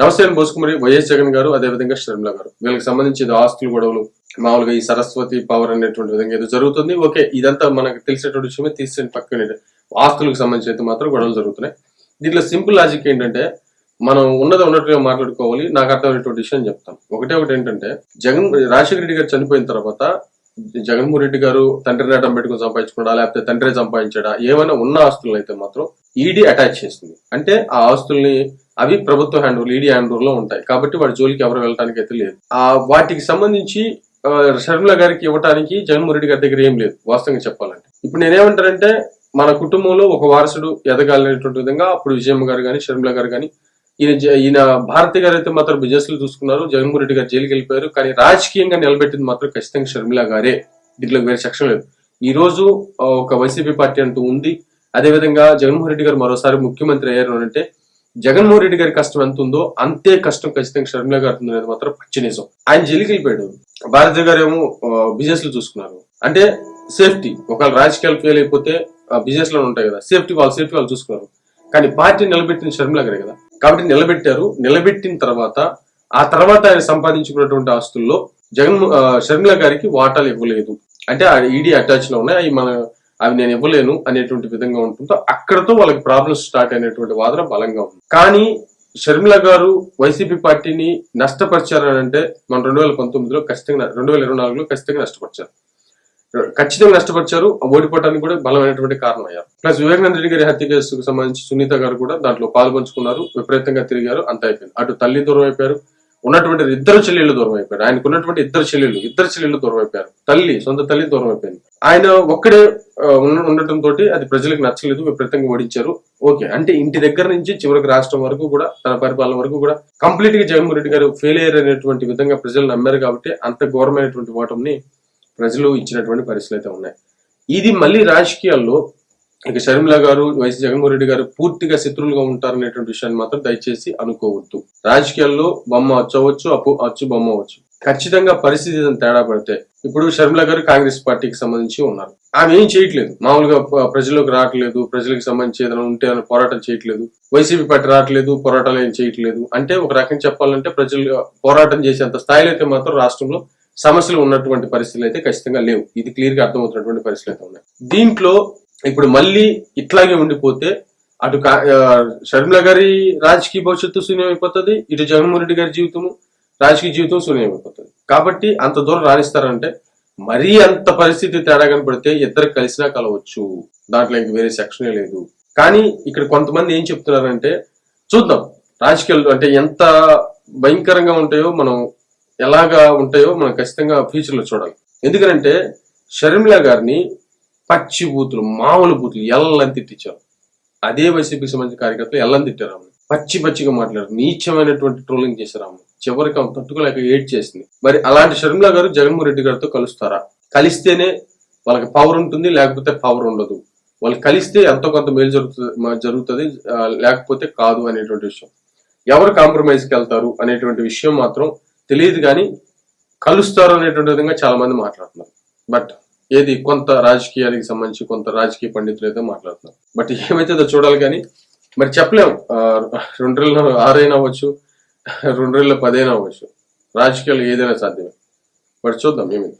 నమస్తే బోసుకుమరి వైఎస్ జగన్ గారు, అదేవిధంగా షర్మిల గారు, వీళ్ళకి సంబంధించి ఆస్తులు గొడవలు మామూలుగా ఈ సరస్వతి పవర్ అనేటువంటి విధంగా ఏదో జరుగుతుంది. ఓకే, ఇదంతా మనకు తెలిసినటువంటి విషయమే. తీసిన పక్కన ఆస్తులకు సంబంధించి అయితే మాత్రం గొడవలు జరుగుతున్నాయి. దీంట్లో సింపుల్ లాజిక్ ఏంటంటే, మనం ఉన్నట్టుగా మాట్లాడుకోవాలి. నాకు అర్థమైనటువంటి విషయం చెప్తాను. ఒకటి ఏంటంటే, రాజశేఖర రెడ్డి గారు చనిపోయిన తర్వాత జగన్మోహన్ రెడ్డి గారు తండ్రి నాటం పెట్టుకుని సంపాదించుకున్నాడా, లేకపోతే తండ్రి సంపాదించాడా, ఏమైనా ఉన్న ఆస్తులను అయితే మాత్రం ఈడీ అటాచ్ చేసింది. అంటే ఆ ఆస్తుల్ని అవి ప్రభుత్వ హ్యాండ్ ఈడీ హ్యాండ్ లో ఉంటాయి. కాబట్టి వాడి జోలికి ఎవరు వెళ్ళడానికి అయితే లేదు. వాటికి సంబంధించి షర్మిల గారికి ఇవ్వడానికి జగన్మోహన్ రెడ్డి గారి దగ్గర ఏం లేదు వాస్తవంగా చెప్పాలంటే. ఇప్పుడు నేనేమంటానంటే, మన కుటుంబంలో ఒక వారసుడు ఎదగాలనేటువంటి విధంగా అప్పుడు విజయమ్మ గారు కానీ షర్మిల గారు కానీ, ఈయన భారతి గారు అయితే మాత్రం బిజినెస్ లు చూసుకున్నారు. జగన్మోహన్ రెడ్డి గారు జైలుకి వెళ్ళిపోయారు. కానీ రాజకీయంగా నిలబెట్టింది మాత్రం ఖచ్చితంగా షర్మిల గారే. దీంట్లో వేరే సెక్షన్ లేదు. ఈ రోజు ఒక వైసీపీ పార్టీ అంటూ ఉంది. అదేవిధంగా జగన్మోహన్ రెడ్డి గారు మరోసారి ముఖ్యమంత్రి అయ్యారు అంటే జగన్మోహన్ రెడ్డి గారి కష్టం ఎంత ఉందో అంతే కష్టం ఖచ్చితంగా షర్మిల గారు అనేది మాత్రం పచ్చి నిజం. ఆయన జైలుకి వెళ్ళిపోయాడు. భారతి గారు ఏమో బిజినెస్ లు చూసుకున్నారు. అంటే సేఫ్టీ, ఒకవేళ రాజకీయాలు ఫెయిల్ అయిపోతే బిజినెస్ లో ఉంటాయి కదా, సేఫ్టీ వాళ్ళు చూసుకున్నారు. కానీ పార్టీ నిలబెట్టిన షర్మిల గారే కదా. కాబట్టి నిలబెట్టారు. నిలబెట్టిన తర్వాత ఆ తర్వాత ఆయన సంపాదించుకున్నటువంటి ఆస్తుల్లో షర్మిల గారికి వాటాలు ఇవ్వలేదు. అంటే ఈడీ అటాచ్ లో ఉన్నాయి, అవి నేను ఇవ్వలేను అనేటువంటి విధంగా ఉంటుందో అక్కడతో వాళ్ళకి ప్రాబ్లమ్స్ స్టార్ట్ అయినటువంటి వాదన బలంగా ఉంది. కానీ షర్మిల గారు వైసీపీ పార్టీని నష్టపరిచారంటే మన 2019లో ఖచ్చితంగా 2024లో ఖచ్చితంగా నష్టపరిచారు. ఓడిపోవడానికి కూడా బలమైనటువంటి కారణం అయ్యారు. ప్లస్ వివేకానంద రెడ్డి గారి హత్య కేసుకు సంబంధించి సునీత గారు కూడా దాంట్లో పాల్పంచుకున్నారు. విపరీతంగా తిరిగారు. అంత అయిపోయింది. అటు తల్లి దూరం అయిపోయారు, ఉన్నటువంటి ఇద్దరు చెల్లెళ్ళు దూరం అయిపోయారు. ఆయనకు ఉన్నటువంటి ఇద్దరు చెల్లెళ్ళు దూరం అయిపోయారు. సొంత తల్లి దూరం అయిపోయింది. ఆయన ఒక్కడే ఉండటంతో అది ప్రజలకు నచ్చలేదు. విపరీతంగా ఓడించారు. ఓకే, అంటే ఇంటి దగ్గర నుంచి చివరికి రాష్ట్రం వరకు కూడా, తన పరిపాలన వరకు కూడా కంప్లీట్ గా జగన్మోహన్ రెడ్డి గారు ఫెయిల్ అయ్యారనేటువంటి విధంగా ప్రజలు నమ్మారు. కాబట్టి అంత ఘోరమైనటువంటి ఓటమిని ప్రజలు ఇచ్చినటువంటి పరిస్థితులు అయితే ఉన్నాయి. ఇది మళ్ళీ రాజకీయాల్లో ఇక షర్మిల గారు, వైఎస్ జగన్మోహన్ రెడ్డి గారు పూర్తిగా శత్రువులుగా ఉంటారనేటువంటి విషయాన్ని మాత్రం దయచేసి అనుకోవద్దు. రాజకీయాల్లో బొమ్మ అచ్చవచ్చు, అచ్చు బొమ్మ అవచ్చు. ఖచ్చితంగా పరిస్థితి తేడా పడితే, ఇప్పుడు షర్మిల గారు కాంగ్రెస్ పార్టీకి సంబంధించి ఉన్నారు. ఆమె ఏం చేయట్లేదు, మామూలుగా ప్రజలకు రావట్లేదు, ప్రజలకు సంబంధించి ఏదైనా ఉంటే పోరాటం చేయట్లేదు. వైసీపీ పార్టీ రావట్లేదు, పోరాటాలు ఏం చేయట్లేదు. అంటే ఒక రకంగా చెప్పాలంటే ప్రజలు పోరాటం చేసేంత స్థాయిలో అయితే మాత్రం రాష్ట్రంలో సమస్యలు ఉన్నటువంటి పరిస్థితులు అయితే ఖచ్చితంగా లేవు. ఇది క్లియర్ గా అర్థమవుతున్నటువంటి పరిస్థితులు అయితే ఉన్నాయి. దీంట్లో ఇప్పుడు మళ్ళీ ఇట్లాగే ఉండిపోతే అటు షర్మిల గారి రాజకీయ భవిష్యత్తు శూన్యమైపోతుంది, ఇటు జగన్మోహన్ రెడ్డి గారి రాజకీయ జీవితం శూన్యమైపోతుంది. కాబట్టి అంత దూరం రాణిస్తారంటే మరీ అంత పరిస్థితి తేడా కనపడితే ఇద్దరు కలిసినా కలవచ్చు. దాంట్లో ఇంక వేరే సెక్షనే లేదు. కానీ ఇక్కడ కొంతమంది ఏం చెప్తున్నారంటే, చూద్దాం రాజకీయాలు అంటే ఎంత భయంకరంగా ఉంటాయో, ఎలాగా ఉంటాయో మనం ఖచ్చితంగా ఫ్యూచర్ లో చూడాలి. ఎందుకంటే షర్మిల గారిని పచ్చి బూతులు, మామూలు బూతులు ఎల్లని తిట్టించారు. అదే వైసీపీకి సంబంధించిన కార్యకర్తలు ఎల్లని తిట్టారు. ఆమె పచ్చిగా మాట్లాడారు, నీచమైనటువంటి ట్రోలింగ్ చేశారు. ఆమె చివరికి ఆమె తట్టుకోలేక ఏడ్ చేసింది. మరి అలాంటి షర్మిల గారు జగన్మోహన్ రెడ్డి గారితో కలుస్తారా? కలిస్తేనే వాళ్ళకి పవర్ ఉంటుంది, లేకపోతే పవర్ ఉండదు. వాళ్ళు కలిస్తే ఎంతో కొంత మేలు జరుగుతుంది, లేకపోతే కాదు అనేటువంటి విషయం. ఎవరు కాంప్రమైజ్కి వెళ్తారు అనేటువంటి విషయం మాత్రం తెలియదు. కానీ కలుస్తారు అనేటువంటి విధంగా చాలా మంది మాట్లాడుతున్నారు. బట్ ఏది కొంత రాజకీయానికి సంబంధించి కొంత రాజకీయ పండితులు అయితే మాట్లాడుతున్నారు. బట్ ఏమైతే చూడాలి. కానీ మరి చెప్పలేము, 2006 అవ్వచ్చు, 2010 అవ్వచ్చు. రాజకీయాలు ఏదైనా సాధ్యమే. బట్ చూద్దాం ఏమైంది.